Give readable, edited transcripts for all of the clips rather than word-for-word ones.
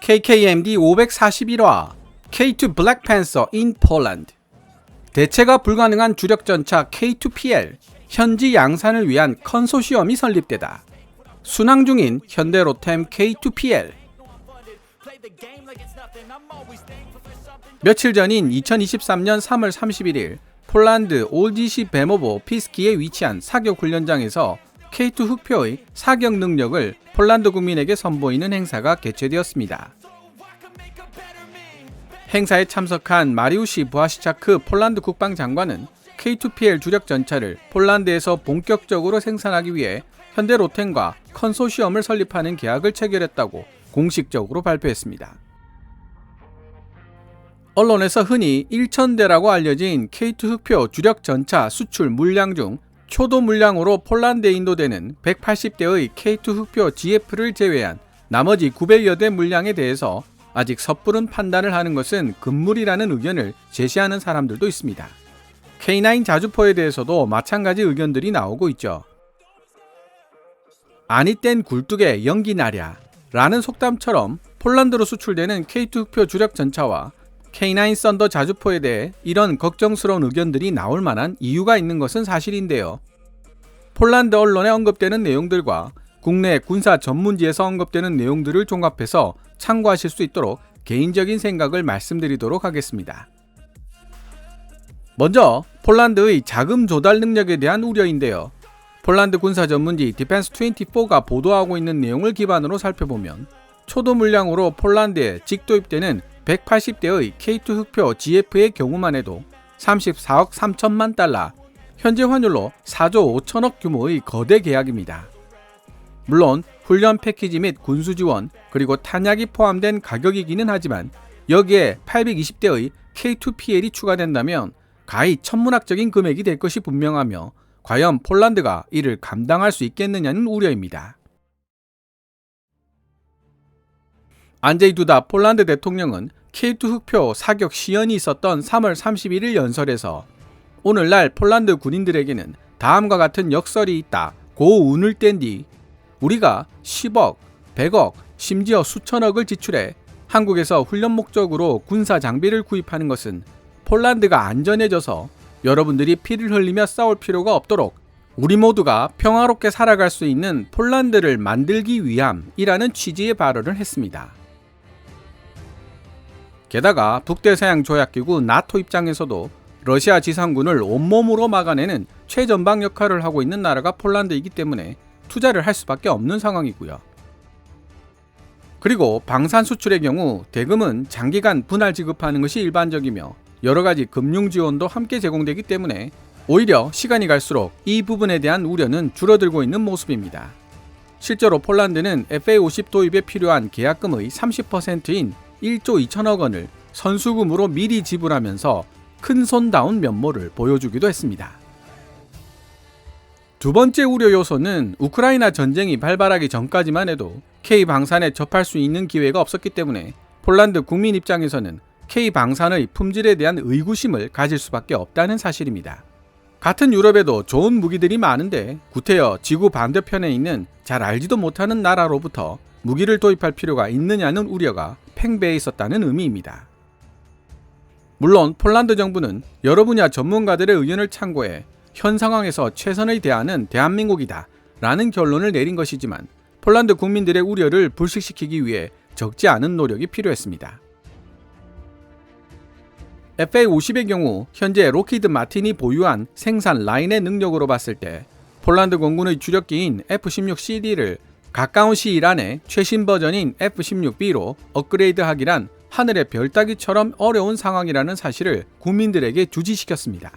KKMD 541화 K2 Black Panther in Poland. 대체가 불가능한 주력전차 K2PL 현지 양산을 위한 컨소시엄이 설립되다. 순항 중인 현대로템 K2PL. 며칠 전인 2023년 3월 31일 폴란드 올지시 베모보 피스키에 위치한 사격훈련장에서 K2 흑표의 사격 능력을 폴란드 국민에게 선보이는 행사가 개최되었습니다. 행사에 참석한 마리우시 부하시차크 폴란드 국방장관은 K2PL 주력 전차를 폴란드에서 본격적으로 생산하기 위해 현대로템과 컨소시엄을 설립하는 계약을 체결했다고 공식적으로 발표했습니다. 언론에서 흔히 1,000대라고 알려진 K2 흑표 주력 전차 수출 물량 중 초도 물량으로 폴란드에 인도되는 180대의 K2 흑표 GF를 제외한 나머지 900여 대 물량에 대해서 아직 섣부른 판단을 하는 것은 금물이라는 의견을 제시하는 사람들도 있습니다. K9 자주포에 대해서도 마찬가지 의견들이 나오고 있죠. 아니 땐 굴뚝에 연기 나랴 라는 속담처럼 폴란드로 수출되는 K2 흑표 주력 전차와 K9 썬더 자주포에 대해 이런 걱정스러운 의견들이 나올 만한 이유가 있는 것은 사실인데요. 폴란드 언론에 언급되는 내용들과 국내 군사 전문지에서 언급되는 내용들을 종합해서 참고하실 수 있도록 개인적인 생각을 말씀드리도록 하겠습니다. 먼저 폴란드의 자금 조달 능력에 대한 우려인데요. 폴란드 군사 전문지 디펜스24가 보도하고 있는 내용을 기반으로 살펴보면 초도 물량으로 폴란드에 직도입되는 180대의 K2 흑표 GF의 경우만 해도 34억 3천만 달러, 현재 환율로 4조 5천억 규모의 거대 계약입니다. 물론 훈련 패키지 및 군수 지원 그리고 탄약이 포함된 가격이기는 하지만 여기에 820대의 K2PL이 추가된다면 가히 천문학적인 금액이 될 것이 분명하며 과연 폴란드가 이를 감당할 수 있겠느냐는 우려입니다. 안제이 두다 폴란드 대통령은 K2 흑표 사격 시연이 있었던 3월 31일 연설에서 오늘날 폴란드 군인들에게는 다음과 같은 역설이 있다. 고 운을 뗀 뒤 우리가 10억, 100억, 심지어 수천억을 지출해 한국에서 훈련 목적으로 군사 장비를 구입하는 것은 폴란드가 안전해져서 여러분들이 피를 흘리며 싸울 필요가 없도록 우리 모두가 평화롭게 살아갈 수 있는 폴란드를 만들기 위함이라는 취지의 발언을 했습니다. 게다가 북대서양 조약기구 나토 입장에서도 러시아 지상군을 온몸으로 막아내는 최전방 역할을 하고 있는 나라가 폴란드이기 때문에 투자를 할 수밖에 없는 상황이고요. 그리고 방산 수출의 경우 대금은 장기간 분할 지급하는 것이 일반적이며 여러가지 금융 지원도 함께 제공되기 때문에 오히려 시간이 갈수록 이 부분에 대한 우려는 줄어들고 있는 모습입니다. 실제로 폴란드는 FA50 도입에 필요한 계약금의 30%인 1조 2천억 원을 선수금으로 미리 지불하면서 큰손다운 면모를 보여주기도 했습니다. 두 번째 우려 요소는 우크라이나 전쟁이 발발하기 전까지만 해도 K방산에 접할 수 있는 기회가 없었기 때문에 폴란드 국민 입장에서는 K방산의 품질에 대한 의구심을 가질 수밖에 없다는 사실입니다. 같은 유럽에도 좋은 무기들이 많은데 구태여 지구 반대편에 있는 잘 알지도 못하는 나라로부터 무기를 도입할 필요가 있느냐는 우려가 팽배해 있었다는 의미입니다. 물론 폴란드 정부는 여러 분야 전문가들의 의견을 참고해 현 상황에서 최선의 대안은 대한민국이다 라는 결론을 내린 것이지만 폴란드 국민들의 우려를 불식시키기 위해 적지 않은 노력이 필요했습니다. FA50의 경우 현재 록히드 마틴이 보유한 생산 라인의 능력으로 봤을 때 폴란드 공군의 주력기인 F-16CD를 가까운 시일 안에 최신 버전인 F-16B로 업그레이드하기란 하늘의 별 따기처럼 어려운 상황이라는 사실을 국민들에게 주지시켰습니다.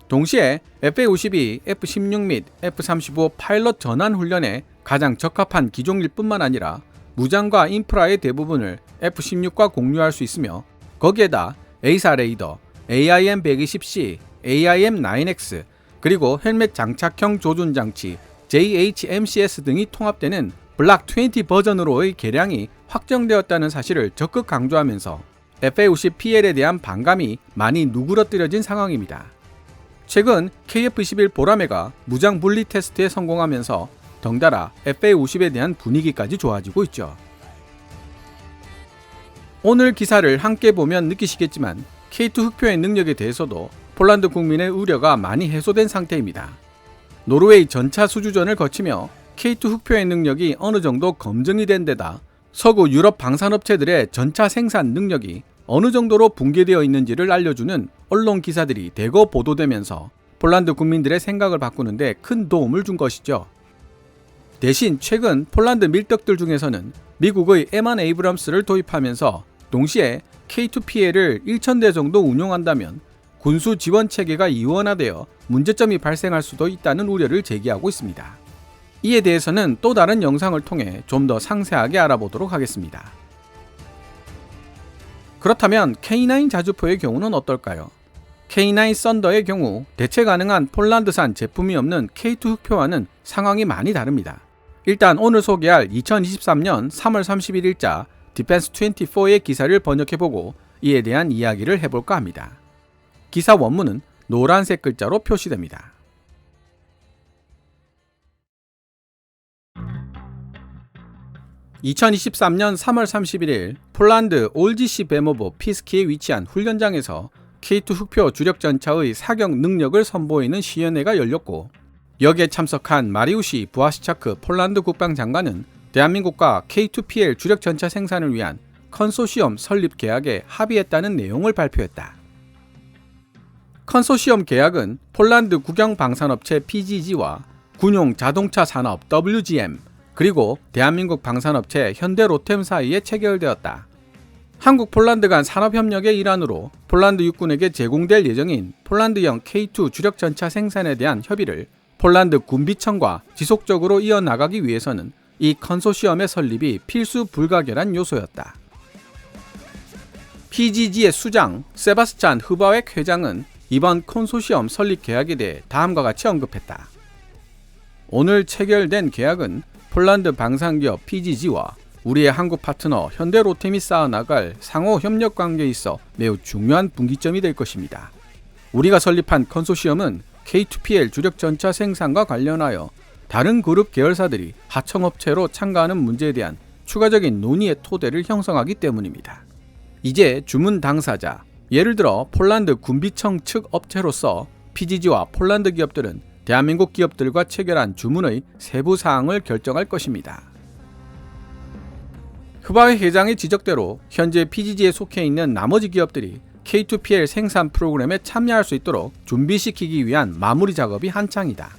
동시에 FA-52, F-16 및 F-35 파일럿 전환 훈련에 가장 적합한 기종일 뿐만 아니라 무장과 인프라의 대부분을 F-16과 공유할 수 있으며 거기에다 A사 레이더, AIM-120C, AIM-9X, 그리고 헬멧 장착형 조준 장치 JHMCS 등이 통합되는 블락 20 버전으로의 개량이 확정되었다는 사실을 적극 강조하면서 FA-50PL에 대한 반감이 많이 누그러뜨려진 상황입니다. 최근 KF-21 보라매가 무장 분리 테스트에 성공하면서 덩달아 FA-50에 대한 분위기까지 좋아지고 있죠. 오늘 기사를 함께 보면 느끼시겠지만 K2 흑표의 능력에 대해서도 폴란드 국민의 우려가 많이 해소된 상태입니다. 노르웨이 전차 수주전을 거치며 K2 흑표의 능력이 어느 정도 검증이 된 데다 서구 유럽 방산업체들의 전차 생산 능력이 어느 정도로 붕괴되어 있는지를 알려주는 언론 기사들이 대거 보도되면서 폴란드 국민들의 생각을 바꾸는데 큰 도움을 준 것이죠. 대신 최근 폴란드 밀떡들 중에서는 미국의 M1 에이브럼스를 도입하면서 동시에 K2PL을 1,000대 정도 운용한다면 군수 지원 체계가 이원화되어 문제점이 발생할 수도 있다는 우려를 제기하고 있습니다. 이에 대해서는 또 다른 영상을 통해 좀 더 상세하게 알아보도록 하겠습니다. 그렇다면 K9 자주포의 경우는 어떨까요? K9 썬더의 경우 대체 가능한 폴란드산 제품이 없는 K2 흑표와는 상황이 많이 다릅니다. 일단 오늘 소개할 2023년 3월 31일자 디펜스24의 기사를 번역해보고 이에 대한 이야기를 해볼까 합니다. 기사 원문은 노란색 글자로 표시됩니다. (2023년 3월 31일) 폴란드 올지시 베모보 피스키에 위치한 훈련장에서 K2 흑표 주력 전차의 사격 능력을 선보이는 시연회가 열렸고, 여기에 참석한 마리우시 부아시차크 폴란드 국방장관은 대한민국과 K2PL 주력 전차 생산을 위한 컨소시엄 설립 계약에 합의했다는 내용을 발표했다. 컨소시엄 계약은 폴란드 국영방산업체 PGG와 군용 자동차 산업 WGM 그리고 대한민국 방산업체 현대로템 사이에 체결되었다. 한국 폴란드 간 산업협력의 일환으로 폴란드 육군에게 제공될 예정인 폴란드형 K2 주력 전차 생산에 대한 협의를 폴란드 군비청과 지속적으로 이어나가기 위해서는 이 컨소시엄의 설립이 필수 불가결한 요소였다. PGG의 수장 세바스찬 흐바웩 회장은 이번 컨소시엄 설립 계약에 대해 다음과 같이 언급했다. 오늘 체결된 계약은 폴란드 방산기업 PGG와 우리의 한국 파트너 현대로템이 쌓아나갈 상호 협력 관계에 있어 매우 중요한 분기점이 될 것입니다. 우리가 설립한 컨소시엄은 K2PL 주력 전차 생산과 관련하여 다른 그룹 계열사들이 하청업체로 참가하는 문제에 대한 추가적인 논의의 토대를 형성하기 때문입니다. 이제 주문 당사자, 예를 들어 폴란드 군비청 측 업체로서 PGG와 폴란드 기업들은 대한민국 기업들과 체결한 주문의 세부 사항을 결정할 것입니다. 흐바웩 회장의 지적대로 현재 PGG에 속해 있는 나머지 기업들이 K2PL 생산 프로그램에 참여할 수 있도록 준비시키기 위한 마무리 작업이 한창이다.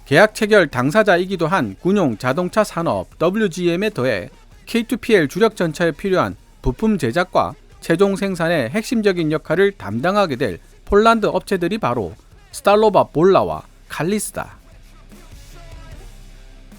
계약 체결 당사자이기도 한 군용 자동차 산업 WGM에 더해 K2PL 주력 전차에 필요한 부품 제작과 최종 생산의 핵심적인 역할을 담당하게 될 폴란드 업체들이 바로 스탈로바 볼라와 칼리스다.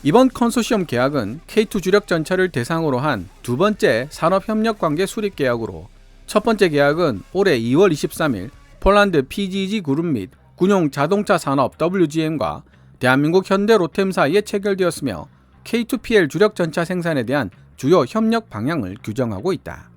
이번 컨소시엄 계약은 K2 주력 전차를 대상으로 한 두 번째 산업협력관계 수립 계약으로, 첫 번째 계약은 올해 2월 23일 폴란드 PGG 그룹 및 군용 자동차 산업 WGM과 대한민국 현대로템 사이에 체결되었으며 K2PL 주력 전차 생산에 대한 주요 협력 방향을 규정하고 있다.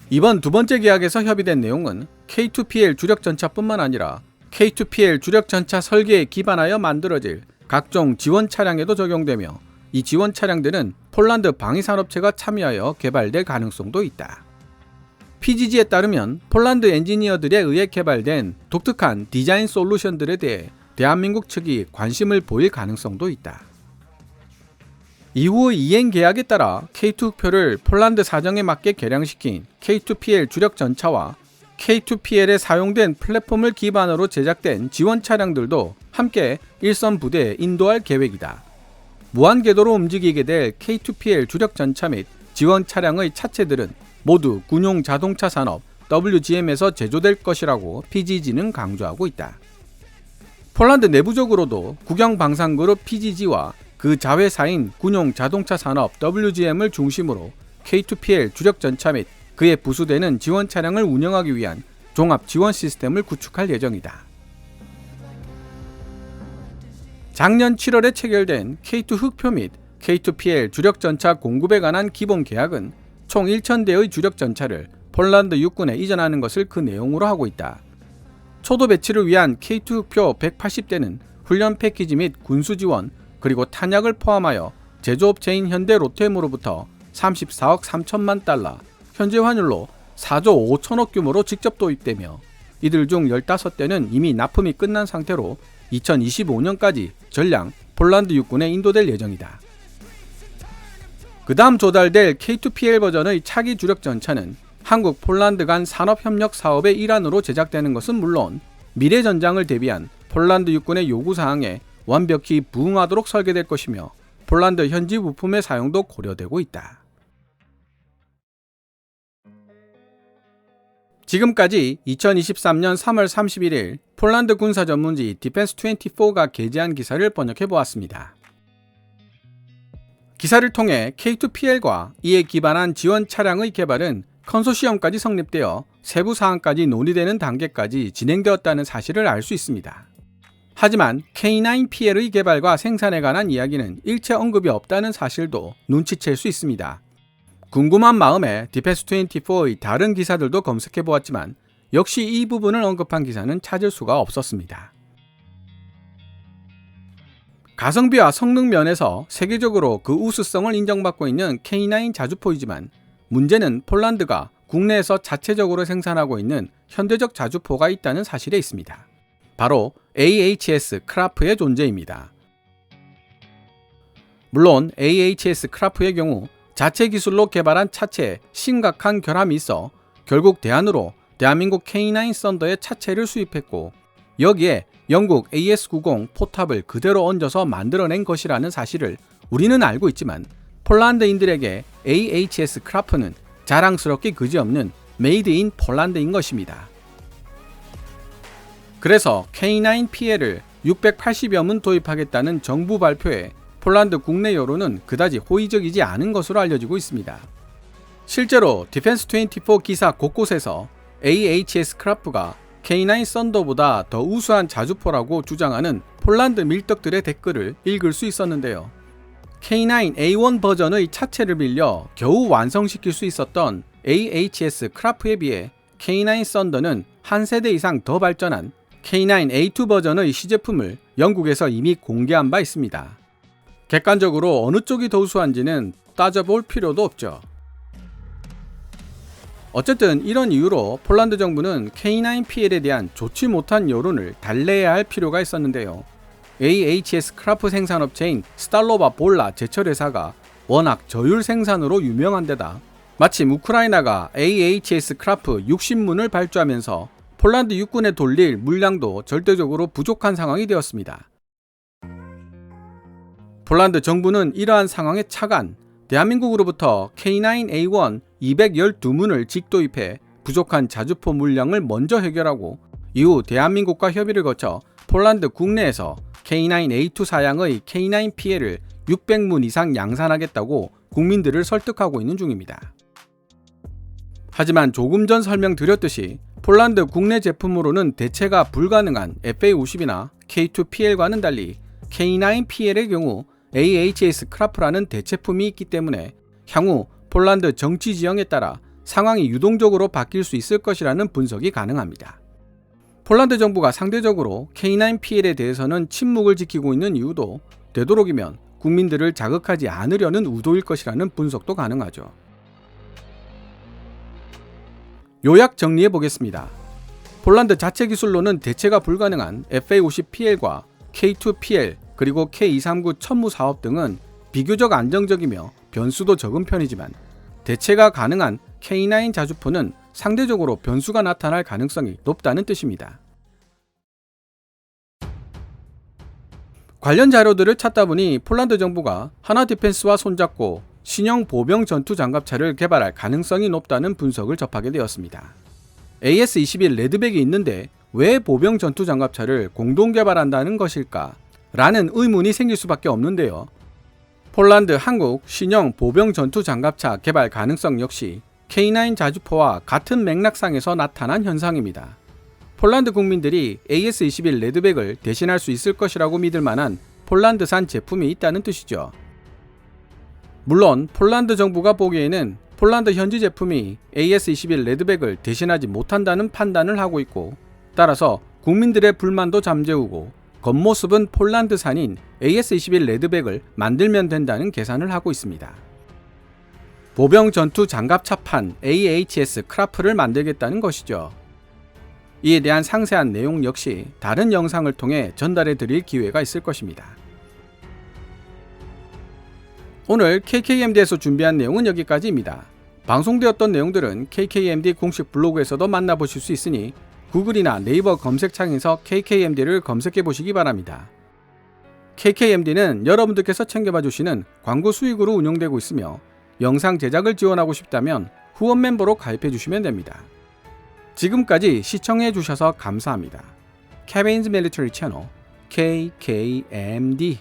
이번 두 번째 계약에서 협의된 내용은 K2PL 주력 전차뿐만 아니라 K2PL 주력 전차 설계에 기반하여 만들어질 각종 지원 차량에도 적용되며, 이 지원 차량들은 폴란드 방위산업체가 참여하여 개발될 가능성도 있다. PGG에 따르면 폴란드 엔지니어들에 의해 개발된 독특한 디자인 솔루션들에 대해 대한민국 측이 관심을 보일 가능성도 있다. 이후 이행 계약에 따라 K2 흑표를 폴란드 사정에 맞게 개량시킨 K2PL 주력 전차와 K2PL에 사용된 플랫폼을 기반으로 제작된 지원 차량들도 함께 일선 부대에 인도할 계획이다. 무한 궤도로 움직이게 될 K2PL 주력 전차 및 지원 차량의 차체들은 모두 군용 자동차 산업 WGM에서 제조될 것이라고 PGG는 강조하고 있다. 폴란드 내부적으로도 국영방산그룹 PGG와 그 자회사인 군용 자동차 산업 WGM을 중심으로 K2PL 주력 전차 및 그에 부수되는 지원 차량을 운영하기 위한 종합 지원 시스템을 구축할 예정이다. 작년 7월에 체결된 K2 흑표 및 K2PL 주력 전차 공급에 관한 기본 계약은 총 1,000대의 주력 전차를 폴란드 육군에 이전하는 것을 그 내용으로 하고 있다. 초도 배치를 위한 K2 흑표 180대는 훈련 패키지 및 군수 지원 그리고 탄약을 포함하여 제조업체인 현대로템으로부터 34억 3천만 달러, 현재 환율로 4조 5천억 규모로 직접 도입되며 이들 중 15대는 이미 납품이 끝난 상태로 2025년까지 전량 폴란드 육군에 인도될 예정이다. 그 다음 조달될 K2PL 버전의 차기 주력 전차는 한국 폴란드 간 산업협력 사업의 일환으로 제작되는 것은 물론 미래 전장을 대비한 폴란드 육군의 요구사항에 완벽히 부응하도록 설계될 것이며 폴란드 현지 부품의 사용도 고려되고 있다. 지금까지 2023년 3월 31일 폴란드 군사 전문지 디펜스24가 게재한 기사를 번역해 보았습니다. 기사를 통해 K2PL과 이에 기반한 지원 차량의 개발은 컨소시엄까지 성립되어 세부 사항까지 논의되는 단계까지 진행되었다는 사실을 알 수 있습니다. 하지만 K9PL의 개발과 생산에 관한 이야기는 일체 언급이 없다는 사실도 눈치챌 수 있습니다. 궁금한 마음에 디펜스24의 다른 기사들도 검색해 보았지만 역시 이 부분을 언급한 기사는 찾을 수가 없었습니다. 가성비와 성능 면에서 세계적으로 그 우수성을 인정받고 있는 K9 자주포이지만 문제는 폴란드가 국내에서 자체적으로 생산하고 있는 현대적 자주포가 있다는 사실에 있습니다. 바로 AHS 크라프의 존재입니다. 물론 AHS 크라프의 경우 자체 기술로 개발한 차체에 심각한 결함이 있어 결국 대안으로 대한민국 K9 썬더의 차체를 수입했고 여기에 영국 AS90 포탑을 그대로 얹어서 만들어낸 것이라는 사실을 우리는 알고 있지만 폴란드인들에게 AHS 크라프는 자랑스럽게 그지없는 메이드 인 폴란드인 것입니다. 그래서 K9PL을 680여 문 도입하겠다는 정부 발표에 폴란드 국내 여론은 그다지 호의적이지 않은 것으로 알려지고 있습니다. 실제로 디펜스24 기사 곳곳에서 AHS 크라프가 K9 썬더보다 더 우수한 자주포라고 주장하는 폴란드 밀떡들의 댓글을 읽을 수 있었는데요. K9A1 버전의 차체를 빌려 겨우 완성시킬 수 있었던 AHS 크라프에 비해 K9 썬더는 한 세대 이상 더 발전한 K9A2 버전의 시제품을 영국에서 이미 공개한 바 있습니다. 객관적으로 어느 쪽이 더 우수한지는 따져볼 필요도 없죠. 어쨌든 이런 이유로 폴란드 정부는 K9PL에 대한 좋지 못한 여론을 달래야 할 필요가 있었는데요. AHS 크라프 생산업체인 스탈로바 볼라 제철회사가 워낙 저율 생산으로 유명한 데다 마침 우크라이나가 AHS 크라프 60문을 발주하면서 폴란드 육군에 돌릴 물량도 절대적으로 부족한 상황이 되었습니다. 폴란드 정부는 이러한 상황에 차관 대한민국으로부터 K9A1 212문을 직도입해 부족한 자주포 물량을 먼저 해결하고 이후 대한민국과 협의를 거쳐 폴란드 국내에서 K9A2 사양의 K9PL을 600문 이상 양산하겠다고 국민들을 설득하고 있는 중입니다. 하지만 조금 전 설명드렸듯이 폴란드 국내 제품으로는 대체가 불가능한 FA50이나 K2PL과는 달리 K9PL의 경우 AHS 크라프라는 대체품이 있기 때문에 향후 폴란드 정치 지형에 따라 상황이 유동적으로 바뀔 수 있을 것이라는 분석이 가능합니다. 폴란드 정부가 상대적으로 K9PL에 대해서는 침묵을 지키고 있는 이유도 되도록이면 국민들을 자극하지 않으려는 의도일 것이라는 분석도 가능하죠. 요약 정리해 보겠습니다. 폴란드 자체 기술로는 대체가 불가능한 FA50PL과 K2PL 그리고 K239 천무 사업 등은 비교적 안정적이며 변수도 적은 편이지만 대체가 가능한 K9 자주포는 상대적으로 변수가 나타날 가능성이 높다는 뜻입니다. 관련 자료들을 찾다 보니 폴란드 정부가 하나디펜스와 손잡고 신형 보병 전투 장갑차를 개발할 가능성이 높다는 분석을 접하게 되었습니다. AS-21 레드백이 있는데 왜 보병 전투 장갑차를 공동 개발한다는 것일까? 라는 의문이 생길 수밖에 없는데요. 폴란드, 한국 신형 보병 전투 장갑차 개발 가능성 역시 K9 자주포와 같은 맥락상에서 나타난 현상입니다. 폴란드 국민들이 AS-21 레드백을 대신할 수 있을 것이라고 믿을 만한 폴란드산 제품이 있다는 뜻이죠. 물론 폴란드 정부가 보기에는 폴란드 현지 제품이 AS-21 레드백을 대신하지 못한다는 판단을 하고 있고 따라서 국민들의 불만도 잠재우고 겉모습은 폴란드산인 AS-21 레드백을 만들면 된다는 계산을 하고 있습니다. 보병 전투 장갑 차판 AHS 크라프를 만들겠다는 것이죠. 이에 대한 상세한 내용 역시 다른 영상을 통해 전달해 드릴 기회가 있을 것입니다. 오늘 KKMD에서 준비한 내용은 여기까지입니다. 방송되었던 내용들은 KKMD 공식 블로그에서도 만나보실 수 있으니 구글이나 네이버 검색창에서 KKMD를 검색해 보시기 바랍니다. KKMD는 여러분들께서 챙겨봐 주시는 광고 수익으로 운영되고 있으며 영상 제작을 지원하고 싶다면 후원 멤버로 가입해 주시면 됩니다. 지금까지 시청해 주셔서 감사합니다. Kevin's Military Channel KKMD